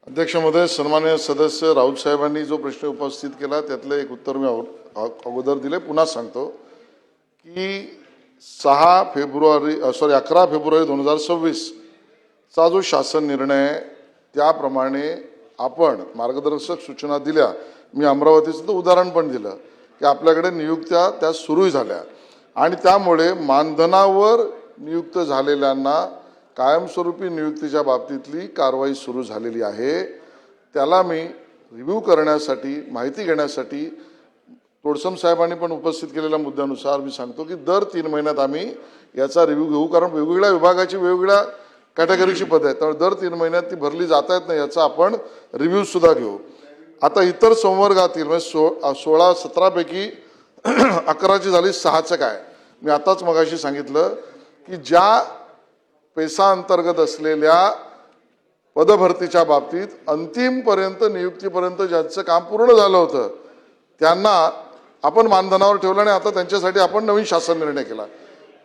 अध्यक्ष महोदय, सन्माननीय सदस्य राऊत साहेबांनी जो प्रश्न उपस्थित केला त्यातलं एक उत्तर मी अगोदर दिले, पुन्हा सांगतो की 11 फेब्रुवारी 2026 चा जो शासन निर्णय त्याप्रमाणे आपण मार्गदर्शक सूचना दिल्या। मी अमरावतीचं उदाहरण पण दिलं की आपल्याकडे नियुक्त्या त्या सुरू झाल्या आणि त्यामुळे मानधनावर नियुक्त झालेल्यांना कायमस्वरूपी नियुक्तीच्या बाबतीतली कारवाई सुरू झालेली आहे। त्याला मी रिव्ह्यू करण्यासाठी माहिती घेण्यासाठी तोडसम साहेबांनी पण उपस्थित केलेल्या मुद्द्यानुसार मी सांगतो की दर 3 महिन्यात आम्ही याचा रिव्ह्यू घेऊ, कारण वेगवेगळ्या विभागाची वेगवेगळ्या कॅटेगरीची पदं आहेत, त्यामुळे दर 3 महिन्यात ती भरली जात आहेत ना याचा आपण रिव्ह्यू सुद्धा घेऊ। आता इतर संवर्गातील म्हणजे 16-17 पैकी 11ची झाली, 6चं काय? मी आताच मगाशी सांगितलं की ज्या पैसा अंतर्गत असलेल्या पदभरतीच्या बाबतीत अंतिमपर्यंत नियुक्तीपर्यंत ज्यांचं काम पूर्ण झालं होतं त्यांना आपण मानधनावर ठेवलं आणि आता त्यांच्यासाठी आपण नवीन शासन निर्णय केला।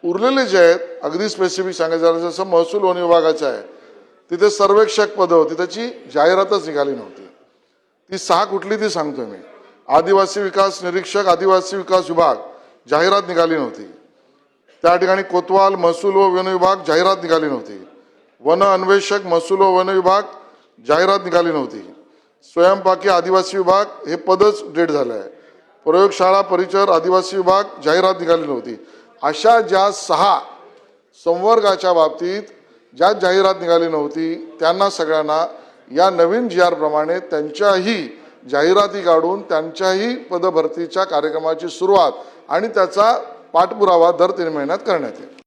उरलेले जे आहेत अगदी स्पेसिफिक सांगायचं झालं जसं महसूल वन विभागाचं आहे, तिथे सर्वेक्षक पदं होती, त्याची जाहिरातच निघाली नव्हती। ती 6 कुठली ती सांगतो मी। आदिवासी विकास निरीक्षक, आदिवासी विकास विभाग, जाहिरात निघाली नव्हती। त्या ठिकाणी कोतवाल महसूल व वन विभाग, जाहिरात निघाली नव्हती। वन अन्वेषक महसूल व वन विभाग, जाहिरात निघाली नव्हती। स्वयंपाकी आदिवासी विभाग हे पदच डेट झालं आहे। प्रयोगशाळा परिचर आदिवासी विभाग, जाहिरात निघाली नव्हती। अशा ज्या 6 संवर्गाच्या बाबतीत ज्या जाहिरात निघाली नव्हती त्यांना सगळ्यांना या नवीन GR प्रमाणे त्यांच्याही जाहिराती काढून त्यांच्याही पदभरतीच्या कार्यक्रमाची सुरुवात आणि त्याचा पाठपुरावा दर 3 महिन्यात करण्यात येईल।